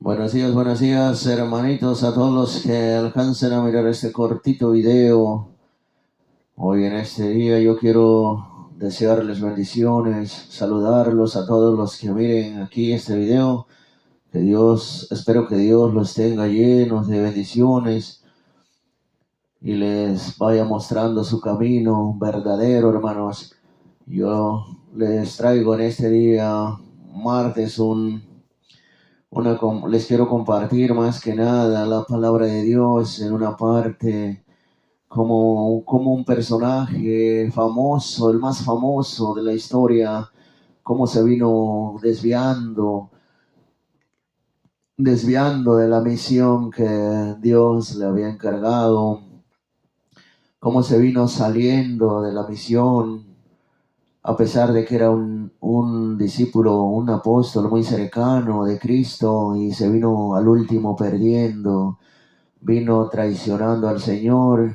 Buenos días, hermanitos, a todos los que alcancen a mirar este cortito video. Hoy en este día yo quiero desearles bendiciones, saludarlos a todos los que miren aquí este video. Espero que Dios los tenga llenos de bendiciones y les vaya mostrando su camino verdadero, hermanos. Yo les traigo en este día, martes, les quiero compartir más que nada la palabra de Dios en una parte como un personaje famoso, el más famoso de la historia, cómo se vino desviando de la misión que Dios le había encargado, cómo se vino saliendo de la misión, a pesar de que era un discípulo, un apóstol muy cercano de Cristo, y se vino al último perdiendo, vino traicionando al Señor.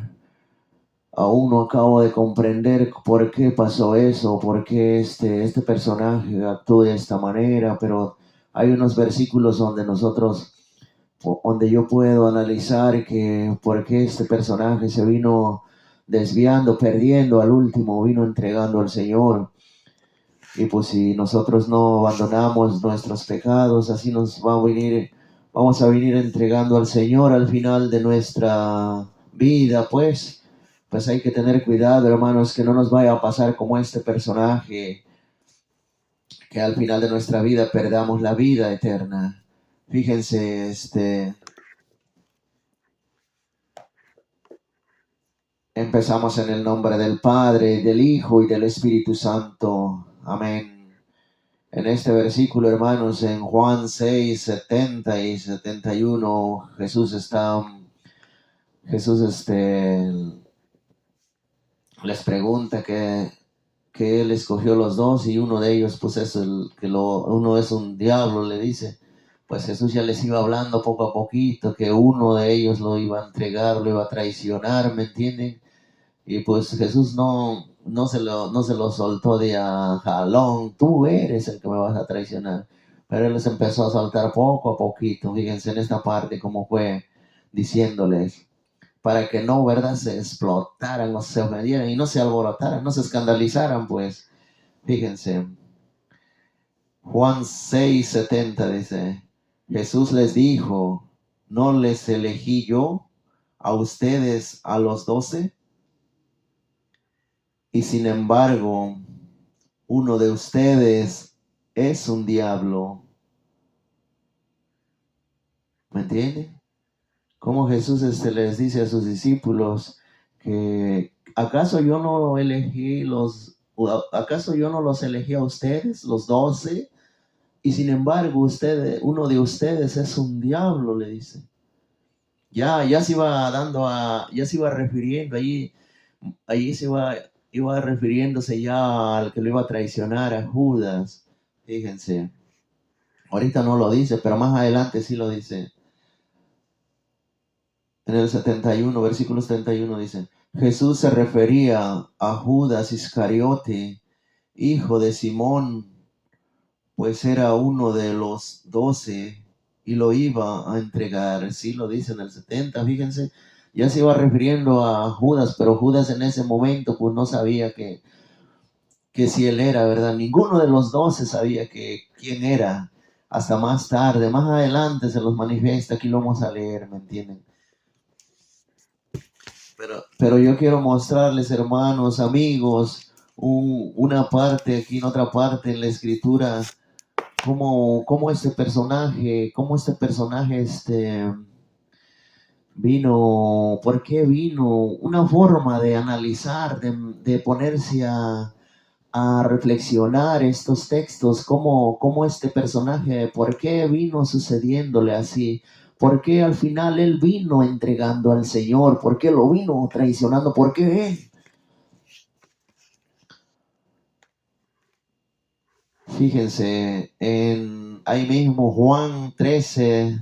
Aún no acabo de comprender por qué pasó eso, por qué este personaje actuó de esta manera, pero hay unos versículos donde yo puedo analizar que por qué este personaje se vino desviando, perdiendo, al último vino entregando al Señor. Y pues si nosotros no abandonamos nuestros pecados, así vamos a venir entregando al Señor al final de nuestra vida, pues hay que tener cuidado, hermanos, que no nos vaya a pasar como este personaje, que al final de nuestra vida perdamos la vida eterna. Fíjense, empezamos en el nombre del Padre, del Hijo y del Espíritu Santo. Amén. En este versículo, hermanos, en Juan 6, 70 y 71, Jesús les pregunta que él escogió los dos y uno de ellos, pues uno es un diablo, le dice. Pues Jesús ya les iba hablando poco a poquito que uno de ellos lo iba a entregar, lo iba a traicionar, ¿me entienden? Y pues Jesús no se lo soltó de a jalón, tú eres el que me vas a traicionar. Pero él les empezó a soltar poco a poquito, fíjense en esta parte cómo fue diciéndoles, para que no, ¿verdad?, se explotaran o se ofendieran y no se alborotaran, no se escandalizaran, pues. Fíjense, Juan 6:70 dice, Jesús les dijo, ¿no les elegí yo a ustedes a los 12? Y sin embargo, uno de ustedes es un diablo. ¿Me entienden? Como Jesús les dice a sus discípulos que ¿acaso yo no los elegí a ustedes, los 12? Y sin embargo, uno de ustedes es un diablo, le dice. Ya se iba refiriendo allí iba refiriéndose ya al que lo iba a traicionar, a Judas. Fíjense, ahorita no lo dice, pero más adelante sí lo dice. En el 71, versículo 71 dice, Jesús se refería a Judas Iscariote, hijo de Simón, pues era uno de los 12 y lo iba a entregar. Sí lo dice en el 70, fíjense, ya se iba refiriendo a Judas, pero Judas en ese momento pues no sabía que si él era, ¿verdad? Ninguno de los 12 sabía quién era. Hasta más tarde, más adelante se los manifiesta, aquí lo vamos a leer, ¿me entienden? Pero yo quiero mostrarles, hermanos, amigos, una parte aquí, en otra parte en la escritura, cómo este personaje vino, por qué vino, una forma de analizar, de ponerse a reflexionar estos textos, cómo este personaje, por qué vino sucediéndole así, por qué al final él vino entregando al Señor, por qué lo vino traicionando, por qué él. Fíjense, ahí mismo Juan 13,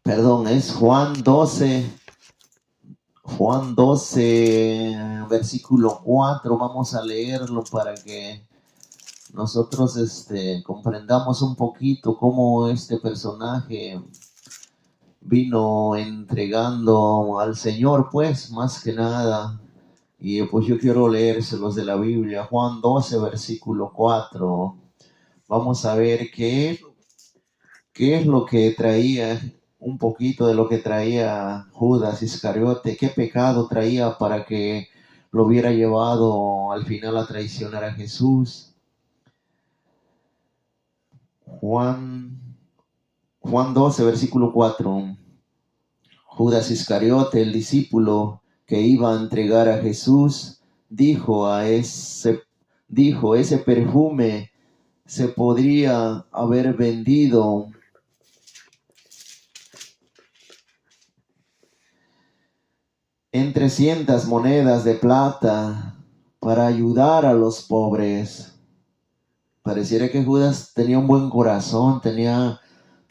perdón, es Juan 12, versículo 4, vamos a leerlo para que nosotros comprendamos un poquito cómo este personaje vino entregando al Señor, pues, más que nada. Y pues yo quiero leérselos de la Biblia, Juan 12, versículo 4. Vamos a ver qué es lo que traía, un poquito de lo que traía Judas Iscariote, qué pecado traía para que lo hubiera llevado al final a traicionar a Jesús. Juan 12, versículo 4. Judas Iscariote, el discípulo que iba a entregar a Jesús, dijo, ese perfume se podría haber vendido en 300 monedas de plata para ayudar a los pobres. Pareciera que Judas tenía un buen corazón, tenía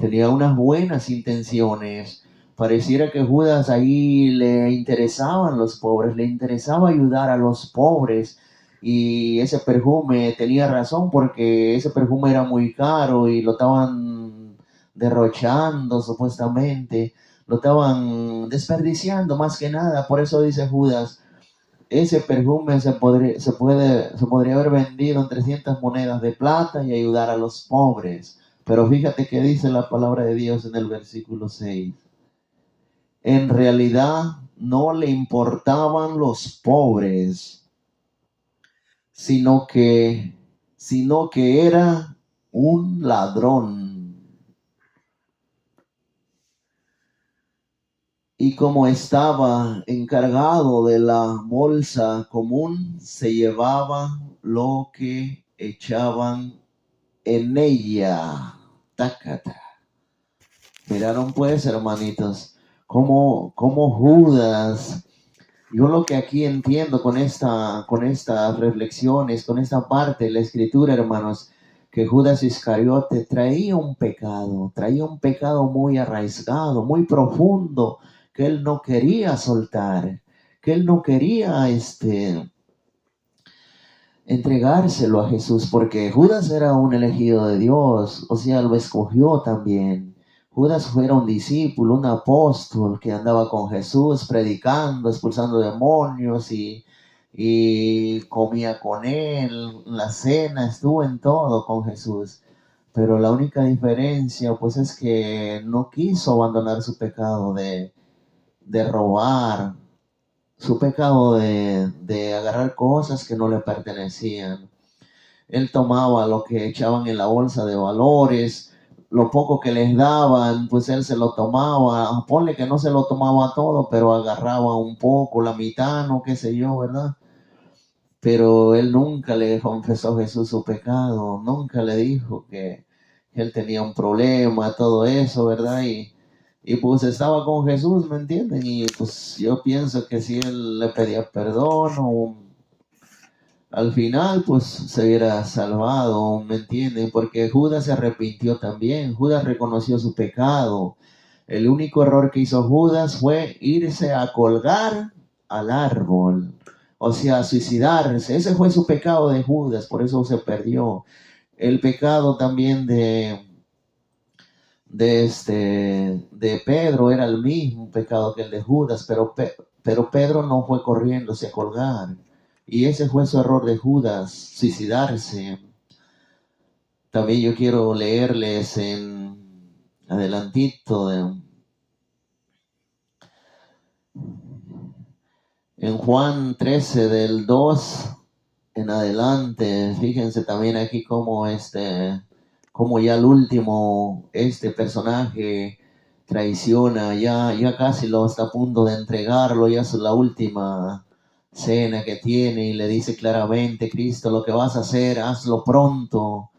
unas buenas intenciones. Pareciera que Judas ahí le interesaban los pobres, le interesaba ayudar a los pobres. Y ese perfume tenía razón porque ese perfume era muy caro y lo estaban derrochando supuestamente, lo estaban desperdiciando más que nada. Por eso dice Judas, ese perfume se podría haber vendido en 300 monedas de plata y ayudar a los pobres. Pero fíjate que dice la palabra de Dios en el versículo 6. En realidad no le importaban los pobres, sino que era un ladrón. Y como estaba encargado de la bolsa común, se llevaba lo que echaban en ella. Tácata. Miraron pues, hermanitos, como Judas, yo lo que aquí entiendo con estas reflexiones, con esta parte de la escritura, hermanos, que Judas Iscariote traía un pecado muy arraigado, muy profundo, que él no quería soltar, que él no quería entregárselo a Jesús, porque Judas era un elegido de Dios, o sea, lo escogió también. Judas era un discípulo, un apóstol que andaba con Jesús predicando, expulsando demonios y comía con él, en la cena, estuvo en todo con Jesús. Pero la única diferencia pues es que no quiso abandonar su pecado de robar, su pecado de agarrar cosas que no le pertenecían. Él tomaba lo que echaban en la bolsa de valores, lo poco que les daban, pues él se lo tomaba. Ponle que no se lo tomaba todo, pero agarraba un poco, la mitad, no qué sé yo, ¿verdad? Pero él nunca le confesó a Jesús su pecado, nunca le dijo que él tenía un problema, todo eso, ¿verdad? Y pues estaba con Jesús, ¿me entienden? Y pues yo pienso que si él le pedía perdón o al final pues se hubiera salvado, ¿me entienden? Porque Judas se arrepintió también, Judas reconoció su pecado. El único error que hizo Judas fue irse a colgar al árbol, o sea, suicidarse. Ese fue su pecado de Judas, por eso se perdió. El pecado también de Pedro era el mismo pecado que el de Judas, pero Pedro no fue corriéndose a colgar. Y ese fue su error de Judas, suicidarse. También yo quiero leerles en adelantito en Juan 13 del 2 en adelante. Fíjense también aquí como ya al último este personaje traiciona, ya casi lo está a punto de entregarlo, ya es la última cena que tiene y le dice claramente: Cristo, lo que vas a hacer, hazlo pronto.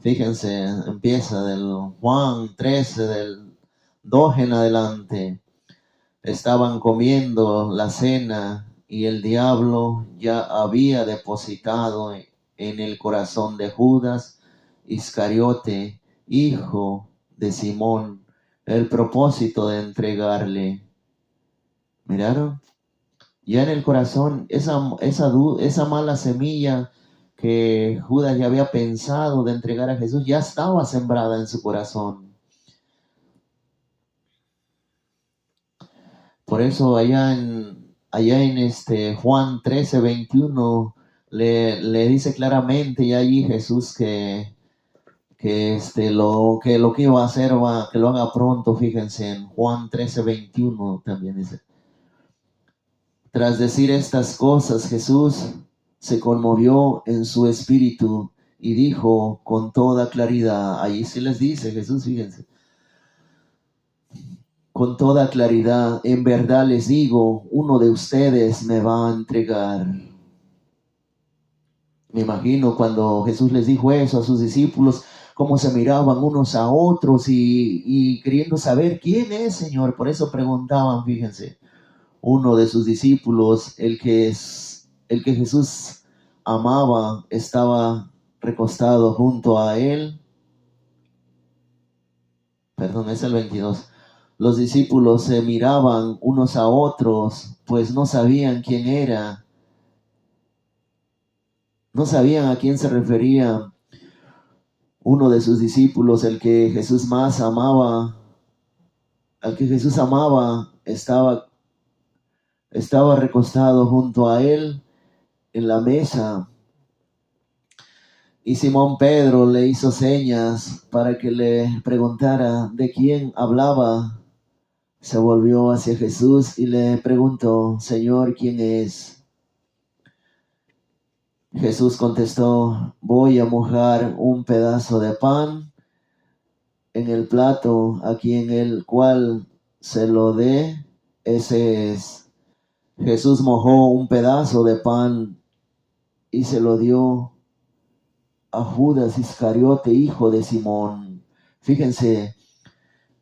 Fíjense, empieza del Juan 13, del 2 en adelante. Estaban comiendo la cena y el diablo ya había depositado en el corazón de Judas Iscariote, hijo de Simón, el propósito de entregarle. ¿Miraron? Ya en el corazón, esa mala semilla que Judas ya había pensado de entregar a Jesús, ya estaba sembrada en su corazón. Por eso allá en Juan 13:21 le dice claramente ya allí Jesús que lo que iba a hacer, que lo haga pronto. Fíjense en Juan 13:21 también dice. Tras decir estas cosas, Jesús se conmovió en su espíritu y dijo con toda claridad, ahí sí les dice Jesús, fíjense, con toda claridad, en verdad les digo, uno de ustedes me va a entregar. Me imagino cuando Jesús les dijo eso a sus discípulos, cómo se miraban unos a otros y queriendo saber quién es, Señor. Por eso preguntaban, fíjense, uno de sus discípulos, el que Jesús amaba, estaba recostado junto a él. Perdón, es el 22. Los discípulos se miraban unos a otros, pues no sabían quién era. No sabían a quién se refería. Uno de sus discípulos, el que Jesús más amaba, al que Jesús amaba, estaba recostado junto a él en la mesa. Y Simón Pedro le hizo señas para que le preguntara de quién hablaba. Se volvió hacia Jesús y le preguntó, Señor, ¿quién es? Jesús contestó, voy a mojar un pedazo de pan en el plato a quien el cual se lo dé, ese es. Jesús mojó un pedazo de pan y se lo dio a Judas Iscariote, hijo de Simón. Fíjense,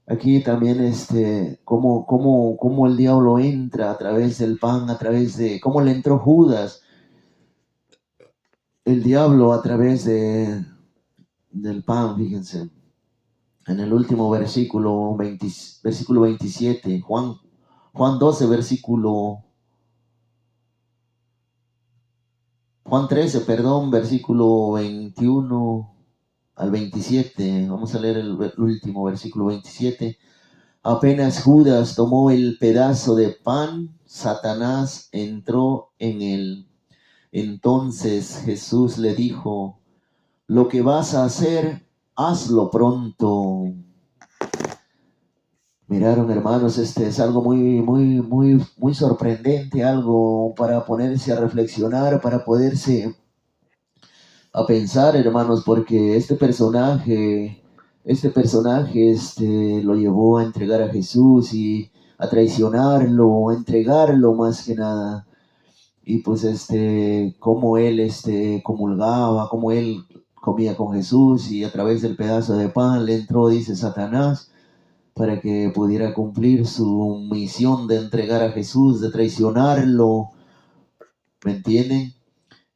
aquí también cómo el diablo entra a través del pan, a través de cómo le entró Judas, el diablo a través del pan. Fíjense, en el último versículo 27, Juan 12, Juan 13, versículo 21 al 27. Vamos a leer el último versículo 27. Apenas Judas tomó el pedazo de pan, Satanás entró en él. Entonces Jesús le dijo, lo que vas a hacer, hazlo pronto. Miraron, hermanos, es algo muy sorprendente, algo para ponerse a reflexionar, para poderse a pensar, hermanos, porque este personaje lo llevó a entregar a Jesús y a traicionarlo, a entregarlo más que nada. Y pues cómo él comulgaba, cómo él comía con Jesús, y a través del pedazo de pan le entró, dice Satanás, para que pudiera cumplir su misión de entregar a Jesús, de traicionarlo. ¿Me entienden?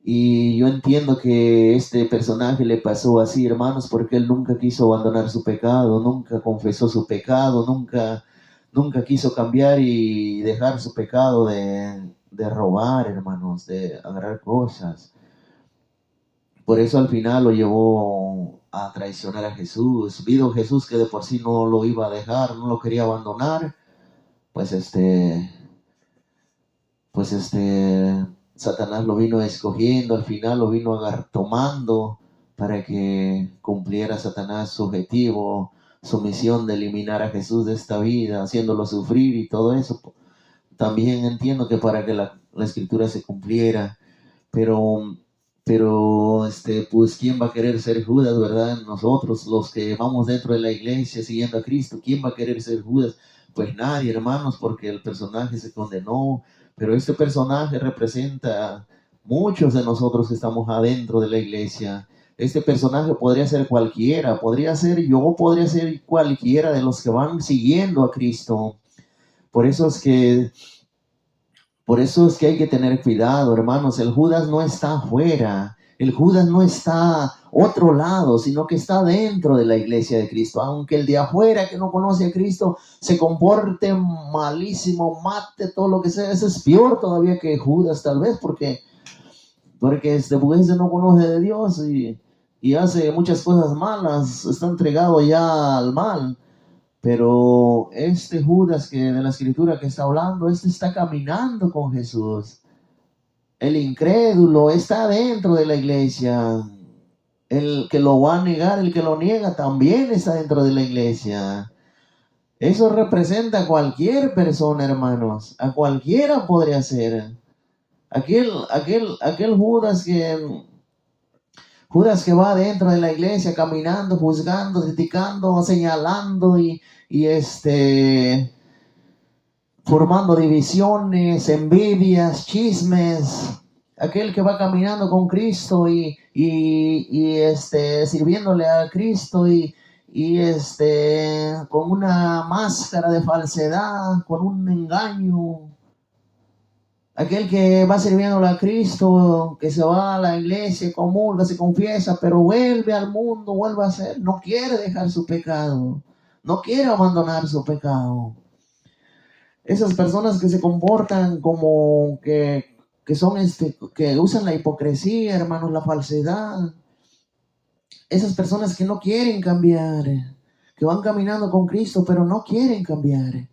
Y yo entiendo que este personaje le pasó así, hermanos, porque él nunca quiso abandonar su pecado, nunca confesó su pecado, nunca quiso cambiar y dejar su pecado de robar, hermanos, de agarrar cosas. Por eso al final lo llevó a traicionar a Jesús. Vio Jesús que de por sí no lo iba a dejar, no lo quería abandonar. Pues Satanás lo vino escogiendo, al final lo vino tomando para que cumpliera Satanás su objetivo, su misión de eliminar a Jesús de esta vida, haciéndolo sufrir y todo eso. También entiendo que para que la escritura se cumpliera, pero pues ¿quién va a querer ser Judas, verdad? Nosotros, los que vamos dentro de la iglesia siguiendo a Cristo, ¿quién va a querer ser Judas? Pues nadie, hermanos, porque el personaje se condenó, pero este personaje representa muchos de nosotros que estamos adentro de la iglesia. Este personaje podría ser cualquiera, podría ser yo, podría ser cualquiera de los que van siguiendo a Cristo. Por eso es que hay que tener cuidado, hermanos. El Judas no está afuera. El Judas no está otro lado, sino que está dentro de la iglesia de Cristo. Aunque el de afuera que no conoce a Cristo se comporte malísimo, mate, todo lo que sea, eso es peor todavía que Judas tal vez, porque pues no conoce de Dios y hace muchas cosas malas, está entregado ya al mal. Pero este Judas que de la escritura que está hablando, este está caminando con Jesús. El incrédulo está dentro de la iglesia. El que lo va a negar, el que lo niega, también está dentro de la iglesia. Eso representa a cualquier persona, hermanos. A cualquiera podría ser. Aquel Judas que va dentro de la iglesia caminando, juzgando, criticando, señalando y formando divisiones, envidias, chismes. Aquel que va caminando con Cristo y sirviéndole a Cristo y con una máscara de falsedad, con un engaño. Aquel que va sirviéndole a Cristo, que se va a la iglesia, comulga, se confiesa, pero vuelve al mundo, vuelve a hacer, no quiere dejar su pecado, no quiere abandonar su pecado. Esas personas que se comportan como que son que usan la hipocresía, hermanos, la falsedad. Esas personas que no quieren cambiar, que van caminando con Cristo, pero no quieren cambiar.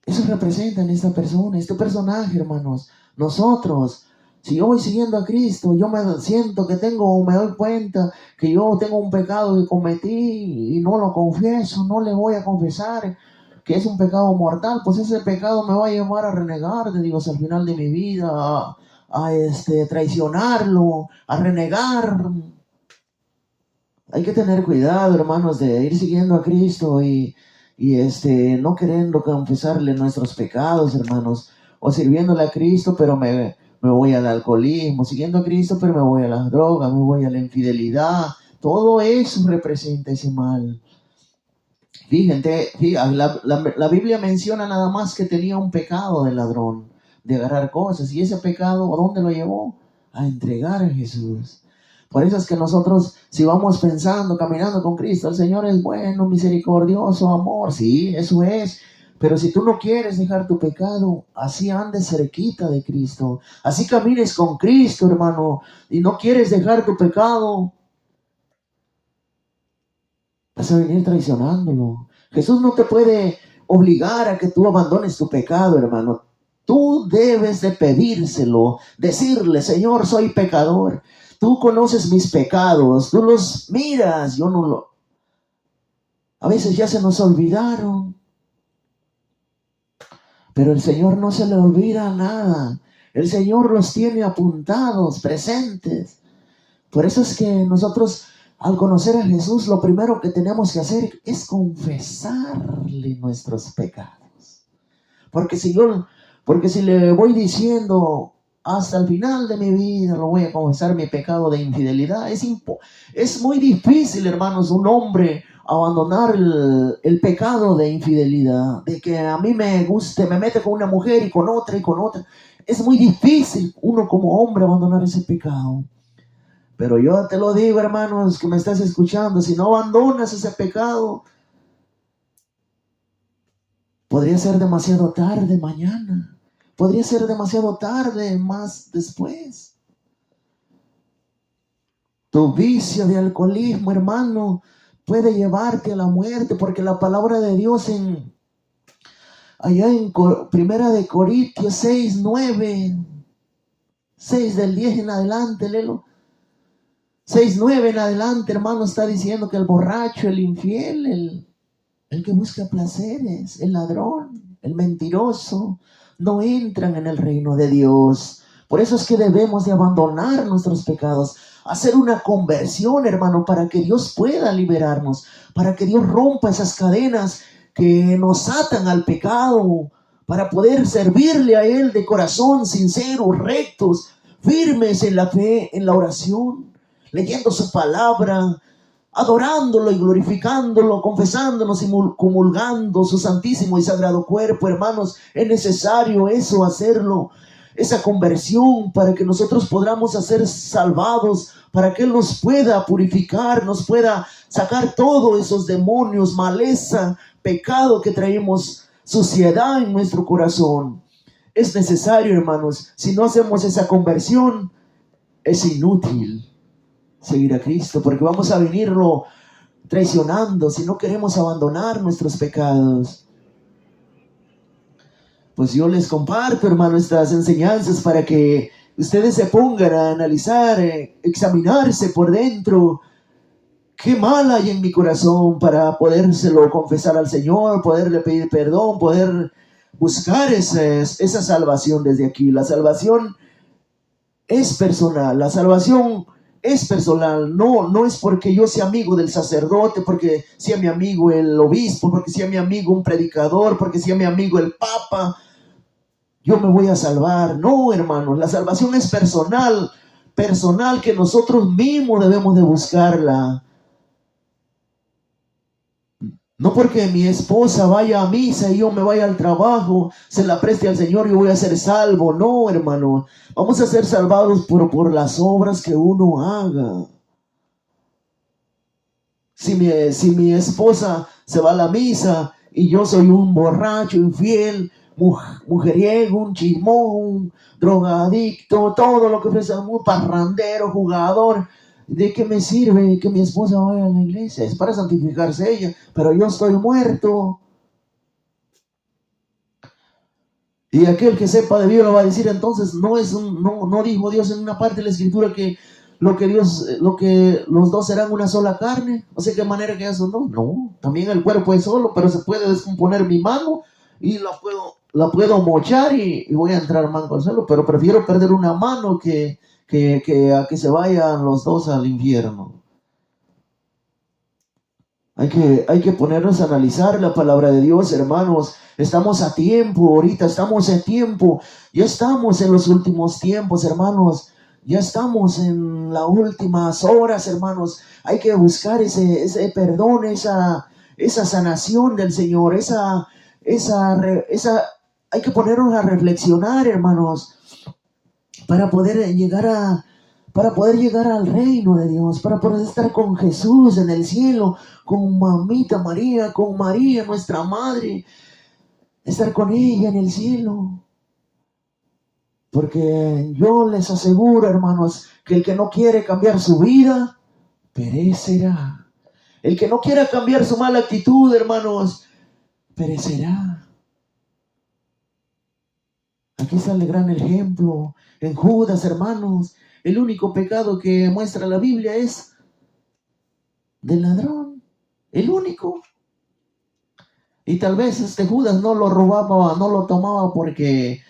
Eso representa en esta persona, este personaje, hermanos. Nosotros, si yo voy siguiendo a Cristo, yo me siento que me doy cuenta que yo tengo un pecado que cometí y no lo confieso, no le voy a confesar que es un pecado mortal, pues ese pecado me va a llevar a renegar de Dios al final de mi vida, a traicionarlo, a renegar. Hay que tener cuidado, hermanos, de ir siguiendo a Cristo y no queriendo confesarle nuestros pecados, hermanos, o sirviéndole a Cristo, pero me voy al alcoholismo, siguiendo a Cristo, pero me voy a las drogas, me voy a la infidelidad. Todo eso representa ese mal. Fíjense, la Biblia menciona nada más que tenía un pecado de ladrón, de agarrar cosas, y ese pecado, ¿a dónde lo llevó? A entregar a Jesús. Por eso es que nosotros, si vamos pensando, caminando con Cristo, el Señor es bueno, misericordioso, amor, sí, eso es. Pero si tú no quieres dejar tu pecado, así andes cerquita de Cristo, así camines con Cristo, hermano, y no quieres dejar tu pecado, vas a venir traicionándolo. Jesús no te puede obligar a que tú abandones tu pecado, hermano. Tú debes de pedírselo, decirle, Señor, soy pecador. Tú conoces mis pecados, tú los miras, yo no lo... A veces ya se nos olvidaron. Pero el Señor no se le olvida nada. El Señor los tiene apuntados, presentes. Por eso es que nosotros, al conocer a Jesús, lo primero que tenemos que hacer es confesarle nuestros pecados. Porque si le voy diciendo hasta el final de mi vida, lo voy a confesar mi pecado de infidelidad, es muy difícil, hermanos, un hombre abandonar el pecado de infidelidad, de que a mí me guste, me mete con una mujer y con otra y con otra. Es muy difícil uno como hombre abandonar ese pecado. Pero yo te lo digo, hermanos, que me estás escuchando, si no abandonas ese pecado, podría ser demasiado tarde mañana. Podría ser demasiado tarde más después. Tu vicio de alcoholismo, hermano, puede llevarte a la muerte, porque la palabra de Dios allá en Primera de Corintios 6, 9, 6 del 10 en adelante, léelo. 6, 9 en adelante, hermano, está diciendo que el borracho, el infiel, el que busca placeres, el ladrón, el mentiroso, no entran en el reino de Dios. Por eso es que debemos de abandonar nuestros pecados, hacer una conversión, hermano, para que Dios pueda liberarnos, para que Dios rompa esas cadenas que nos atan al pecado, para poder servirle a Él de corazón sincero, rectos, firmes en la fe, en la oración, leyendo su palabra, adorándolo y glorificándolo, confesándonos y comulgando su santísimo y sagrado cuerpo, hermanos. Es necesario eso hacerlo. esa conversión para que nosotros podamos ser salvados, para que Él nos pueda purificar, nos pueda sacar todos esos demonios, maleza, pecado que traemos, suciedad en nuestro corazón. Es necesario, hermanos. Si no hacemos esa conversión, es inútil seguir a Cristo, porque vamos a venirlo traicionando si no queremos abandonar nuestros pecados. Pues yo les comparto, hermano, estas enseñanzas para que ustedes se pongan a analizar, examinarse por dentro. ¿Qué mal hay en mi corazón para podérselo confesar al Señor, poderle pedir perdón, poder buscar esa salvación desde aquí? La salvación es personal, la salvación es personal, no es porque yo sea amigo del sacerdote, porque sea mi amigo el obispo, porque sea mi amigo un predicador, porque sea mi amigo el papa, yo me voy a salvar. No, hermanos, la salvación es personal que nosotros mismos debemos de buscarla. No porque mi esposa vaya a misa y yo me vaya al trabajo, se la preste al Señor y yo voy a ser salvo. No, hermano. Vamos a ser salvados por las obras que uno haga. Si mi esposa se va a la misa y yo soy un borracho, infiel, mujeriego, un chismón, un drogadicto, todo lo que ofrece, un parrandero, jugador, ¿de qué me sirve que mi esposa vaya a la iglesia? Es para santificarse ella, pero yo estoy muerto. Y aquel que sepa de Dios lo va a decir, entonces no dijo Dios en una parte de la escritura que los dos serán una sola carne. O sea, ¿qué manera que eso? No, también el cuerpo es solo, pero se puede descomponer mi mano y la puedo mochar y voy a entrar manco al suelo, pero prefiero perder una mano que a que se vayan los dos al infierno. Hay que ponernos a analizar la palabra de Dios, hermanos. Estamos a tiempo, ahorita estamos en tiempo. Ya estamos en los últimos tiempos, hermanos. Ya estamos en las últimas horas, hermanos. Hay que buscar ese perdón, esa sanación del Señor, hay que ponernos a reflexionar, hermanos, para poder llegar al reino de Dios, para poder estar con Jesús en el cielo, con mamita María, con María, nuestra madre, estar con ella en el cielo. Porque yo les aseguro, hermanos, que el que no quiere cambiar su vida, perecerá. El que no quiera cambiar su mala actitud, hermanos, perecerá. Aquí está el gran ejemplo en Judas, hermanos. El único pecado que muestra la Biblia es del ladrón. El único. Y tal vez Judas no lo robaba, no lo tomaba porque